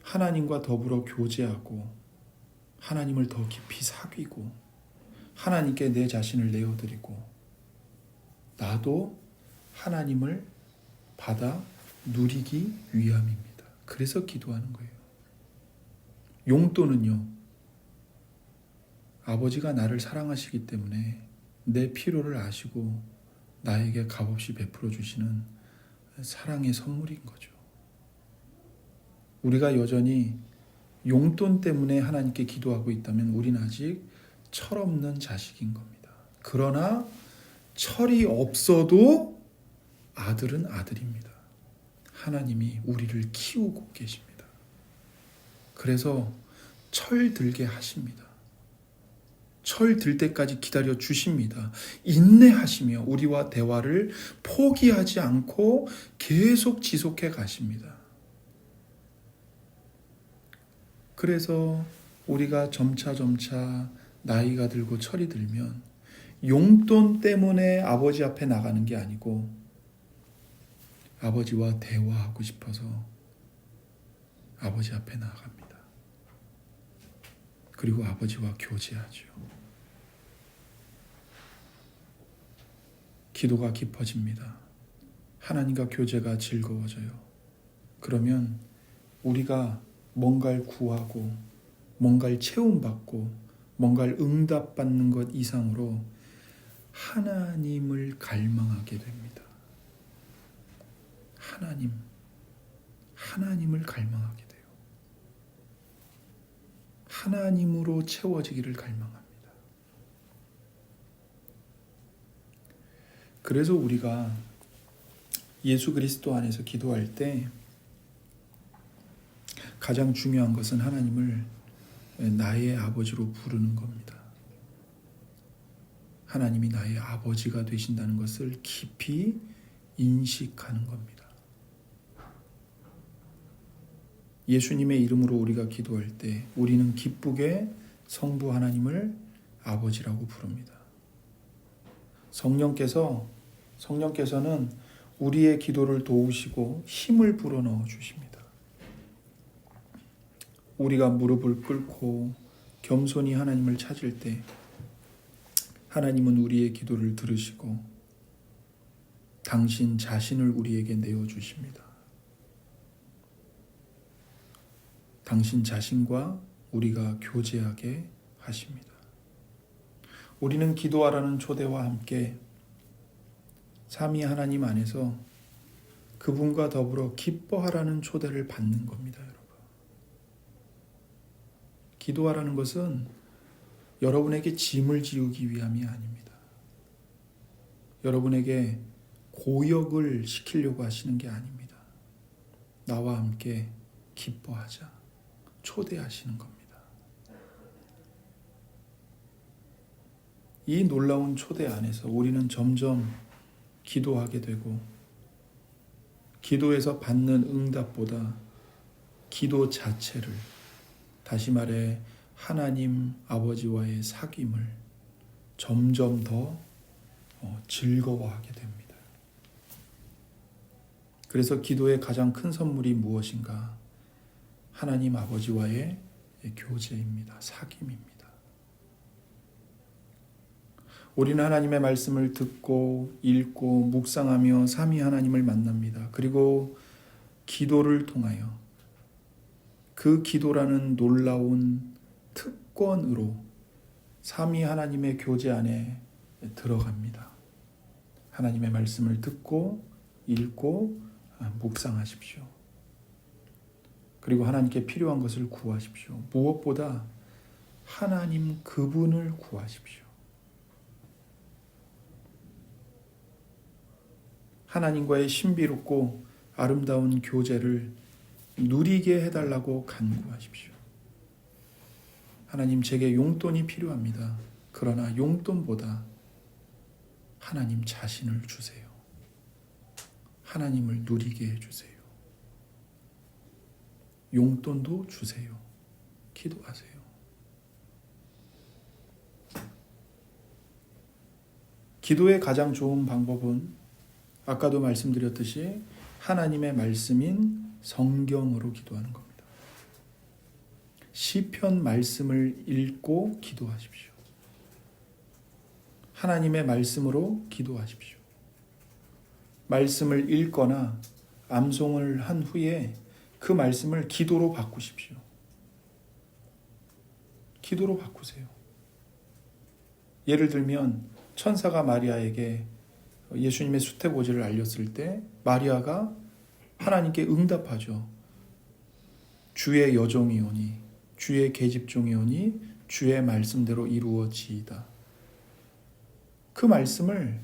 하나님과 더불어 교제하고 하나님을 더 깊이 사귀고 하나님께 내 자신을 내어드리고 나도 하나님을 받아 누리기 위함입니다. 그래서 기도하는 거예요. 용돈은요, 아버지가 나를 사랑하시기 때문에 내 필요를 아시고 나에게 값없이 베풀어 주시는 사랑의 선물인 거죠. 우리가 여전히 용돈 때문에 하나님께 기도하고 있다면 우리는 아직 철없는 자식인 겁니다. 그러나 철이 없어도 아들은 아들입니다. 하나님이 우리를 키우고 계십니다. 그래서 철 들게 하십니다. 철 들 때까지 기다려 주십니다. 인내하시며 우리와 대화를 포기하지 않고 계속 지속해 가십니다. 그래서 우리가 점차 나이가 들고 철이 들면 용돈 때문에 아버지 앞에 나가는 게 아니고 아버지와 대화하고 싶어서 아버지 앞에 나아갑니다. 그리고 아버지와 교제하죠. 기도가 깊어집니다. 하나님과 교제가 즐거워져요. 그러면 우리가 뭔가를 구하고 뭔가를 채움받고 뭔가를 응답받는 것 이상으로 하나님을 갈망하게 됩니다. 하나님을 갈망하게 돼요. 하나님으로 채워지기를 갈망합니다. 그래서 우리가 예수 그리스도 안에서 기도할 때 가장 중요한 것은 하나님을 나의 아버지로 부르는 겁니다. 하나님이 나의 아버지가 되신다는 것을 깊이 인식하는 겁니다. 예수님의 이름으로 우리가 기도할 때 우리는 기쁘게 성부 하나님을 아버지라고 부릅니다. 성령께서는 우리의 기도를 도우시고 힘을 불어넣어 주십니다. 우리가 무릎을 꿇고 겸손히 하나님을 찾을 때 하나님은 우리의 기도를 들으시고 당신 자신을 우리에게 내어주십니다. 당신 자신과 우리가 교제하게 하십니다. 우리는 기도하라는 초대와 함께 삼위 하나님 안에서 그분과 더불어 기뻐하라는 초대를 받는 겁니다, 여러분. 기도하라는 것은 여러분에게 짐을 지우기 위함이 아닙니다. 여러분에게 고역을 시키려고 하시는 게 아닙니다. 나와 함께 기뻐하자. 초대하시는 겁니다. 이 놀라운 초대 안에서 우리는 점점 기도하게 되고 기도에서 받는 응답보다 기도 자체를, 다시 말해 하나님 아버지와의 사귐을 점점 더 즐거워하게 됩니다. 그래서 기도의 가장 큰 선물이 무엇인가? 하나님 아버지와의 교제입니다. 사귐입니다. 우리는 하나님의 말씀을 듣고 읽고 묵상하며 삼위 하나님을 만납니다. 그리고 기도를 통하여 그 기도라는 놀라운 특권으로 삼위 하나님의 교제 안에 들어갑니다. 하나님의 말씀을 듣고 읽고 묵상하십시오. 그리고 하나님께 필요한 것을 구하십시오. 무엇보다 하나님 그분을 구하십시오. 하나님과의 신비롭고 아름다운 교제를 누리게 해달라고 간구하십시오. 하나님, 제게 용돈이 필요합니다. 그러나 용돈보다 하나님 자신을 주세요. 하나님을 누리게 해주세요. 용돈도 주세요. 기도하세요. 기도의 가장 좋은 방법은 아까도 말씀드렸듯이 하나님의 말씀인 성경으로 기도하는 겁니다. 시편 말씀을 읽고 기도하십시오. 하나님의 말씀으로 기도하십시오. 말씀을 읽거나 암송을 한 후에 그 말씀을 기도로 바꾸십시오. 기도로 바꾸세요. 예를 들면 천사가 마리아에게 예수님의 수태고지를 알렸을 때 마리아가 하나님께 응답하죠. 주의 여종이오니 주의 계집종이오니 주의 말씀대로 이루어지이다. 그 말씀을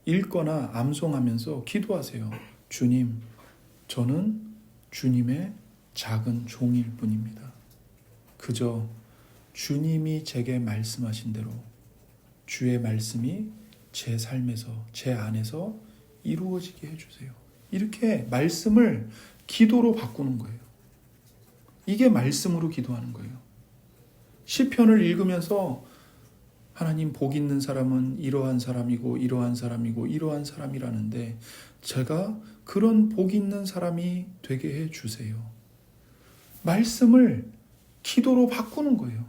읽거나 암송하면서 기도하세요. 주님, 저는 주님의 작은 종일 뿐입니다. 그저 주님이 제게 말씀하신 대로 주의 말씀이 제 삶에서, 제 안에서 이루어지게 해주세요. 이렇게 말씀을 기도로 바꾸는 거예요. 이게 말씀으로 기도하는 거예요. 시편을 읽으면서 하나님, 복 있는 사람은 이러한 사람이고 이러한 사람이고 이러한 사람이라는데 제가 그런 복 있는 사람이 되게 해주세요. 말씀을 기도로 바꾸는 거예요.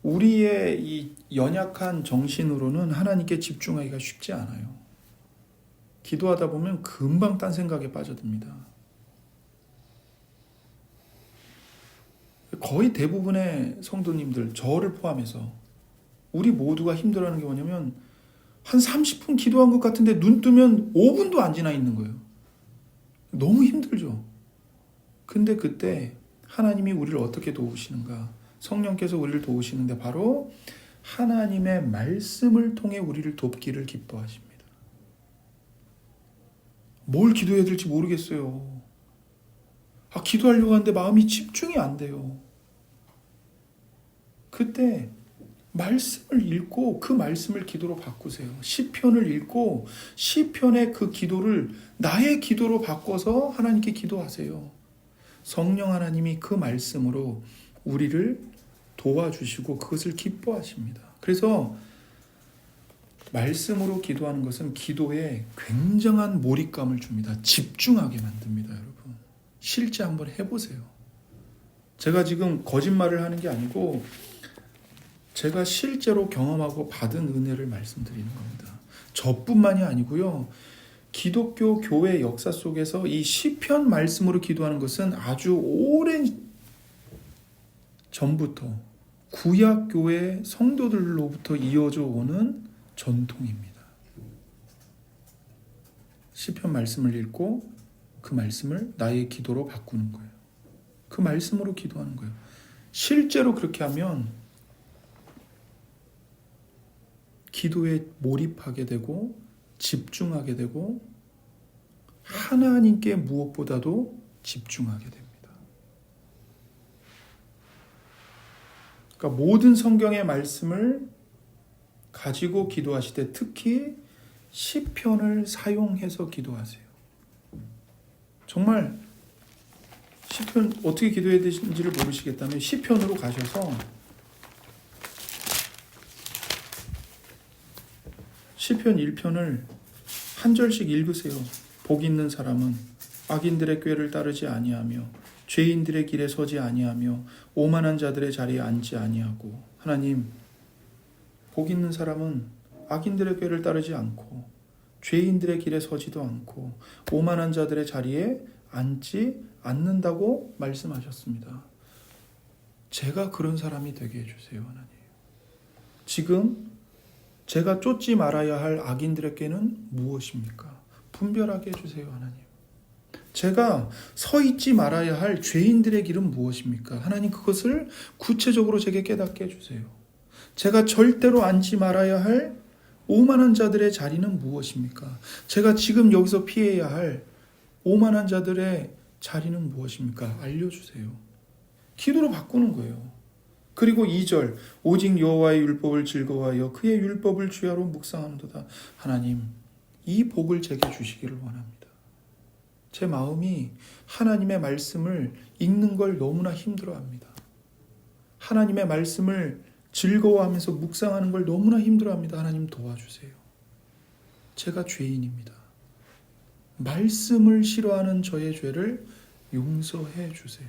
우리의 이 연약한 정신으로는 하나님께 집중하기가 쉽지 않아요. 기도하다 보면 금방 딴 생각에 빠져듭니다. 거의 대부분의 성도님들, 저를 포함해서 우리 모두가 힘들어하는 게 뭐냐면 한 30분 기도한 것 같은데 눈 뜨면 5분도 안 지나 있는 거예요. 너무 힘들죠. 근데 그때 하나님이 우리를 어떻게 도우시는가? 성령께서 우리를 도우시는데 바로 하나님의 말씀을 통해 우리를 돕기를 기뻐하십니다. 뭘 기도해야 될지 모르겠어요. 기도하려고 하는데 마음이 집중이 안 돼요. 그때 말씀을 읽고 그 말씀을 기도로 바꾸세요. 시편을 읽고 시편의 그 기도를 나의 기도로 바꿔서 하나님께 기도하세요. 성령 하나님이 그 말씀으로 우리를 도와주시고 그것을 기뻐하십니다. 그래서 말씀으로 기도하는 것은 기도에 굉장한 몰입감을 줍니다. 집중하게 만듭니다, 여러분. 실제 한번 해보세요. 제가 지금 거짓말을 하는 게 아니고 제가 실제로 경험하고 받은 은혜를 말씀드리는 겁니다. 저뿐만이 아니고요. 기독교 교회 역사 속에서 이 시편 말씀으로 기도하는 것은 아주 오랜 전부터 구약 교회 성도들로부터 이어져 오는 전통입니다. 시편 말씀을 읽고 그 말씀을 나의 기도로 바꾸는 거예요. 그 말씀으로 기도하는 거예요. 실제로 그렇게 하면 기도에 몰입하게 되고 집중하게 되고 하나님께 무엇보다도 집중하게 됩니다. 그러니까 모든 성경의 말씀을 가지고 기도하실 때 특히 시편을 사용해서 기도하세요. 정말 시편 어떻게 기도해야 되는지를 모르시겠다면 시편으로 가셔서 시편 1편을 한 절씩 읽으세요. 복 있는 사람은 악인들의 꾀를 따르지 아니하며 죄인들의 길에 서지 아니하며 오만한 자들의 자리에 앉지 아니하고. 하나님, 복 있는 사람은 악인들의 꾀를 따르지 않고 죄인들의 길에 서지도 않고 오만한 자들의 자리에 앉지 않는다고 말씀하셨습니다. 제가 그런 사람이 되게 해주세요, 하나님. 지금 제가 쫓지 말아야 할 악인들의 꾀는 무엇입니까? 분별하게 해주세요, 하나님. 제가 서 있지 말아야 할 죄인들의 길은 무엇입니까? 하나님, 그것을 구체적으로 제게 깨닫게 해주세요. 제가 절대로 앉지 말아야 할 오만한 자들의 자리는 무엇입니까? 제가 지금 여기서 피해야 할 오만한 자들의 자리는 무엇입니까? 알려주세요. 기도로 바꾸는 거예요. 그리고 2절, 오직 여호와의 율법을 즐거워하여 그의 율법을 주야로 묵상하는도다. 하나님, 이 복을 제게 주시기를 원합니다. 제 마음이 하나님의 말씀을 읽는 걸 너무나 힘들어합니다. 하나님의 말씀을 즐거워하면서 묵상하는 걸 너무나 힘들어합니다. 하나님, 도와주세요. 제가 죄인입니다. 말씀을 싫어하는 저의 죄를 용서해 주세요.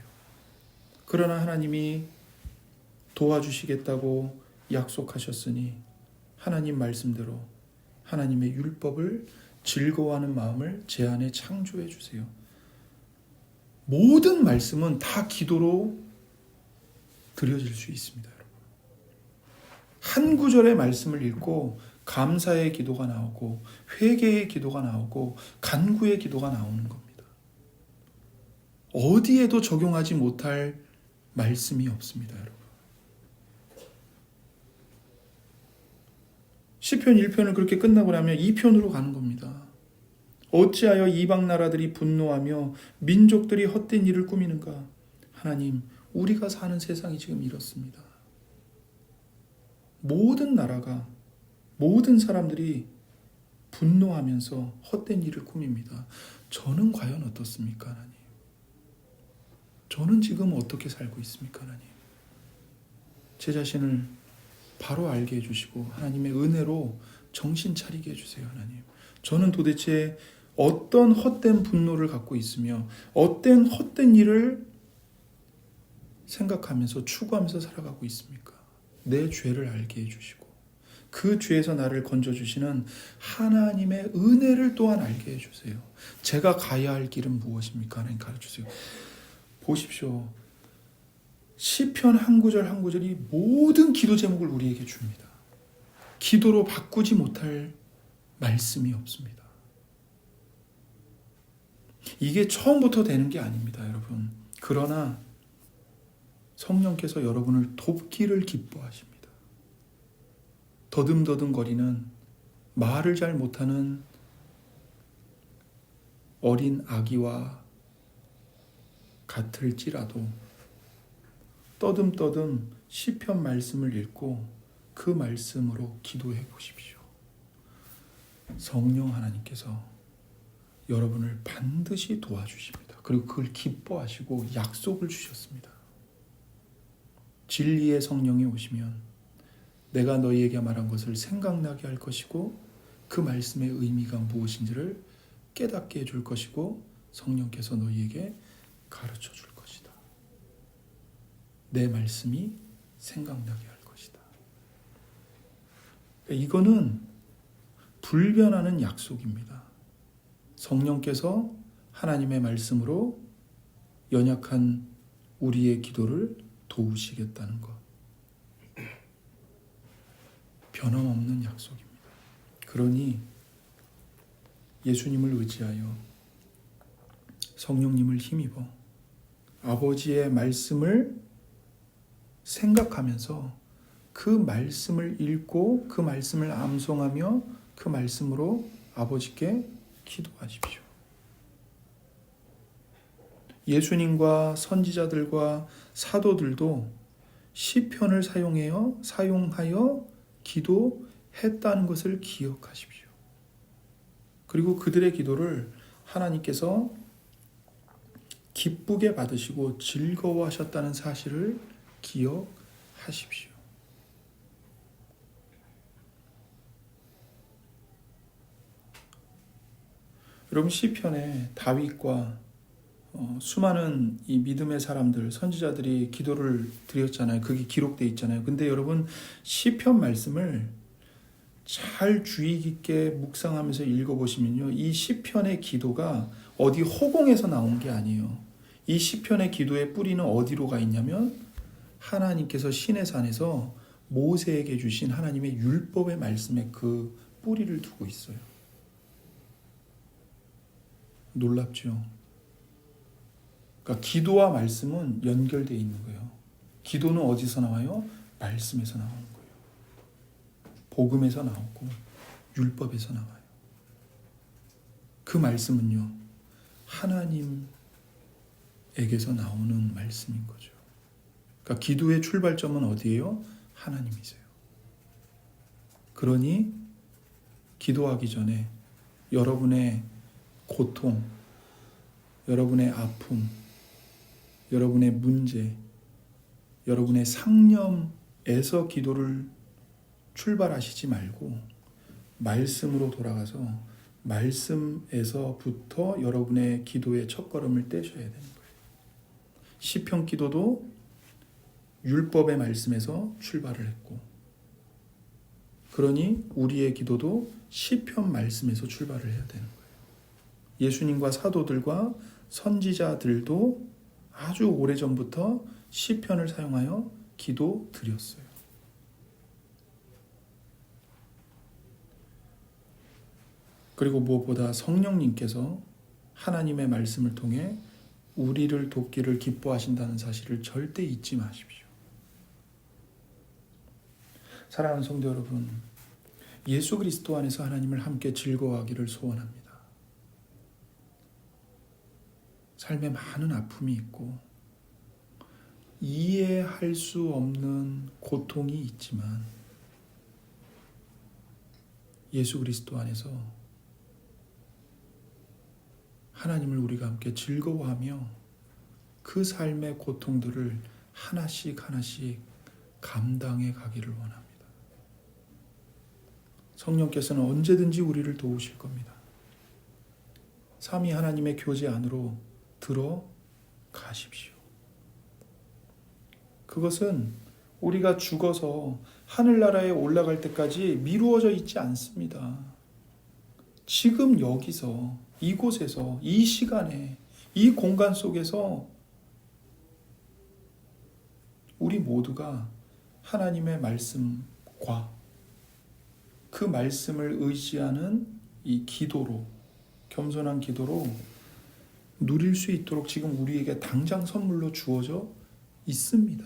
그러나 하나님이 도와주시겠다고 약속하셨으니 하나님 말씀대로 하나님의 율법을 즐거워하는 마음을 제 안에 창조해 주세요. 모든 말씀은 다 기도로 드려질 수 있습니다. 여러분. 한 구절의 말씀을 읽고 감사의 기도가 나오고 회개의 기도가 나오고 간구의 기도가 나오는 겁니다. 어디에도 적용하지 못할 말씀이 없습니다. 여러분. 시편 1편을 그렇게 끝나고 나면 2편으로 가는 겁니다. 어찌하여 이방 나라들이 분노하며 민족들이 헛된 일을 꾸미는가? 하나님, 우리가 사는 세상이 지금 이렇습니다. 모든 나라가, 모든 사람들이 분노하면서 헛된 일을 꾸밉니다. 저는 과연 어떻습니까, 하나님? 저는 지금 어떻게 살고 있습니까, 하나님? 제 자신을 바로 알게 해주시고 하나님의 은혜로 정신 차리게 해주세요, 하나님. 저는 도대체 어떤 헛된 분노를 갖고 있으며 어떤 헛된 일을 생각하면서 추구하면서 살아가고 있습니까? 내 죄를 알게 해주시고 그 죄에서 나를 건져주시는 하나님의 은혜를 또한 알게 해주세요. 제가 가야 할 길은 무엇입니까? 하나님 가르쳐주세요. 보십시오. 시편 한 구절 한 구절이 모든 기도 제목을 우리에게 줍니다. 기도로 바꾸지 못할 말씀이 없습니다. 이게 처음부터 되는 게 아닙니다, 여러분. 그러나 성령께서 여러분을 돕기를 기뻐하십니다. 더듬더듬거리는 말을 잘 못하는 어린 아기와 같을지라도 떠듬떠듬 시편 말씀을 읽고 그 말씀으로 기도해 보십시오. 성령 하나님께서 여러분을 반드시 도와주십니다. 그리고 그걸 기뻐하시고 약속을 주셨습니다. 진리의 성령이 오시면 내가 너희에게 말한 것을 생각나게 할 것이고 그 말씀의 의미가 무엇인지를 깨닫게 해줄 것이고 성령께서 너희에게 가르쳐 줄 것이다. 내 말씀이 생각나게 할 것이다. 이거는 불변하는 약속입니다. 성령께서 하나님의 말씀으로 연약한 우리의 기도를 도우시겠다는 것. 변함없는 약속입니다. 그러니 예수님을 의지하여 성령님을 힘입어 아버지의 말씀을 생각하면서 그 말씀을 읽고 그 말씀을 암송하며 그 말씀으로 아버지께 기도하십시오. 예수님과 선지자들과 사도들도 시편을 사용하여 기도했다는 것을 기억하십시오. 그리고 그들의 기도를 하나님께서 기쁘게 받으시고 즐거워하셨다는 사실을 기억하십시오. 여러분, 시편에 다윗과 수많은 이 믿음의 사람들, 선지자들이 기도를 드렸잖아요. 그게 기록되어 있잖아요. 근데 여러분, 시편 말씀을 잘 주의 깊게 묵상하면서 읽어보시면요, 이 시편의 기도가 어디 허공에서 나온 게 아니에요. 이 시편의 기도의 뿌리는 어디로 가 있냐면 하나님께서 시내산에서 모세에게 주신 하나님의 율법의 말씀에 그 뿌리를 두고 있어요. 놀랍죠? 그러니까 기도와 말씀은 연결되어 있는 거예요. 기도는 어디서 나와요? 말씀에서 나오는 거예요. 복음에서 나오고 율법에서 나와요. 그 말씀은요, 하나님에게서 나오는 말씀인 거죠. 그러니까 기도의 출발점은 어디예요? 하나님이세요. 그러니 기도하기 전에 여러분의 고통, 여러분의 아픔, 여러분의 문제, 여러분의 상념에서 기도를 출발하시지 말고 말씀으로 돌아가서 말씀에서부터 여러분의 기도의 첫걸음을 떼셔야 되는 거예요. 시편 기도도 율법의 말씀에서 출발을 했고, 그러니 우리의 기도도 시편 말씀에서 출발을 해야 되는 거예요. 예수님과 사도들과 선지자들도 아주 오래전부터 시편을 사용하여 기도 드렸어요. 그리고 무엇보다 성령님께서 하나님의 말씀을 통해 우리를 돕기를 기뻐하신다는 사실을 절대 잊지 마십시오. 사랑하는 성도 여러분, 예수 그리스도 안에서 하나님을 함께 즐거워하기를 소원합니다. 삶에 많은 아픔이 있고 이해할 수 없는 고통이 있지만 예수 그리스도 안에서 하나님을 우리가 함께 즐거워하며 그 삶의 고통들을 하나씩 하나씩 감당해 가기를 원합니다. 성령께서는 언제든지 우리를 도우실 겁니다. 삼위 하나님의 교제 안으로 들어가십시오. 그것은 우리가 죽어서 하늘나라에 올라갈 때까지 미루어져 있지 않습니다. 지금 여기서, 이곳에서, 이 시간에, 이 공간 속에서 우리 모두가 하나님의 말씀과 그 말씀을 의지하는 이 기도로, 겸손한 기도로 누릴 수 있도록 지금 우리에게 당장 선물로 주어져 있습니다.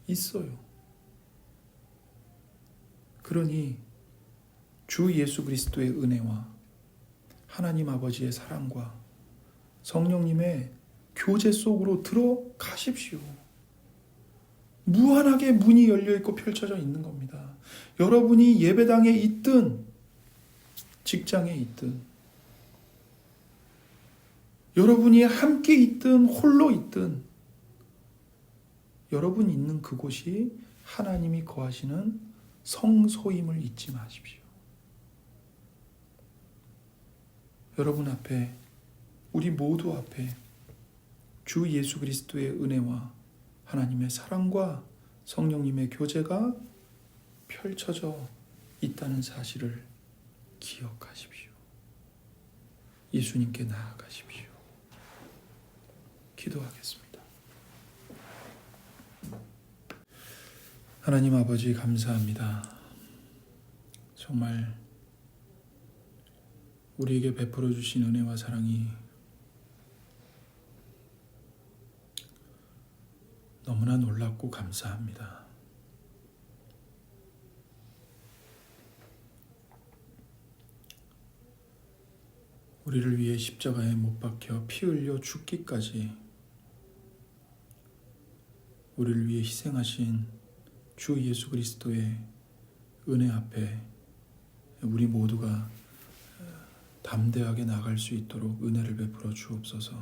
있어요. 그러니 주 예수 그리스도의 은혜와 하나님 아버지의 사랑과 성령님의 교제 속으로 들어가십시오. 무한하게 문이 열려있고 펼쳐져 있는 겁니다. 여러분이 예배당에 있든 직장에 있든 여러분이 함께 있든 홀로 있든 여러분 있는 그곳이 하나님이 거하시는 성소임을 잊지 마십시오. 여러분 앞에, 우리 모두 앞에 주 예수 그리스도의 은혜와 하나님의 사랑과 성령님의 교제가 펼쳐져 있다는 사실을 기억하십시오. 예수님께 나아가십시오. 기도하겠습니다. 하나님 아버지 감사합니다. 정말 우리에게 베풀어 주신 은혜와 사랑이 너무나 놀랍고 감사합니다. 우리를 위해 십자가에 못 박혀 피 흘려 죽기까지 우리를 위해 희생하신 주 예수 그리스도의 은혜 앞에 우리 모두가 담대하게 나갈 수 있도록 은혜를 베풀어 주옵소서.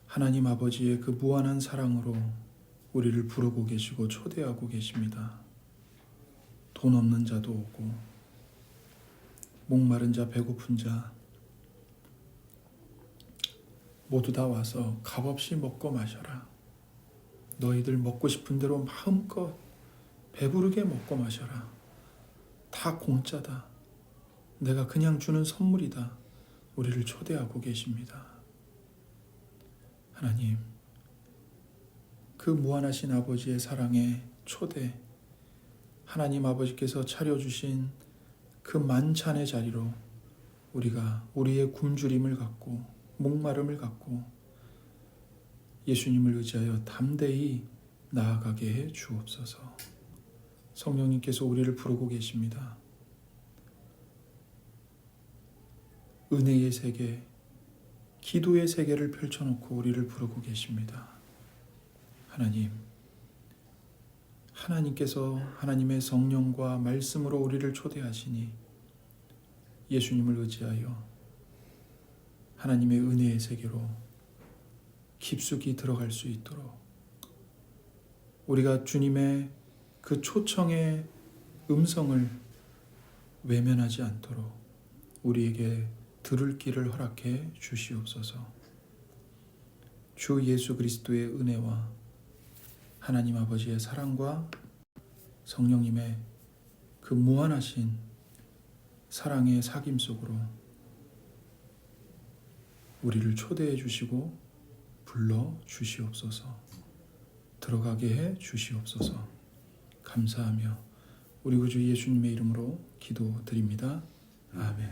하나님 아버지의 그 무한한 사랑으로 우리를 부르고 계시고 초대하고 계십니다. 돈 없는 자도 오고 목마른 자 배고픈 자 모두 다 와서 값없이 먹고 마셔라. 너희들 먹고 싶은 대로 마음껏 배부르게 먹고 마셔라. 다 공짜다. 내가 그냥 주는 선물이다. 우리를 초대하고 계십니다. 하나님, 그 무한하신 아버지의 사랑의 초대, 하나님 아버지께서 차려주신 그 만찬의 자리로 우리가 우리의 굶주림을 갖고 목마름을 갖고 예수님을 의지하여 담대히 나아가게 해 주옵소서. 성령님께서 우리를 부르고 계십니다. 은혜의 세계, 기도의 세계를 펼쳐놓고 우리를 부르고 계십니다. 하나님, 하나님께서 하나님의 성령과 말씀으로 우리를 초대하시니 예수님을 의지하여 하나님의 은혜의 세계로 깊숙이 들어갈 수 있도록 우리가 주님의 그 초청의 음성을 외면하지 않도록 우리에게 들을 길을 허락해 주시옵소서. 주 예수 그리스도의 은혜와 하나님 아버지의 사랑과 성령님의 그 무한하신 사랑의 사귐 속으로 우리를 초대해 주시고 불러 주시옵소서. 들어가게 해 주시옵소서. 감사하며 우리 구주 예수님의 이름으로 기도드립니다. 아멘.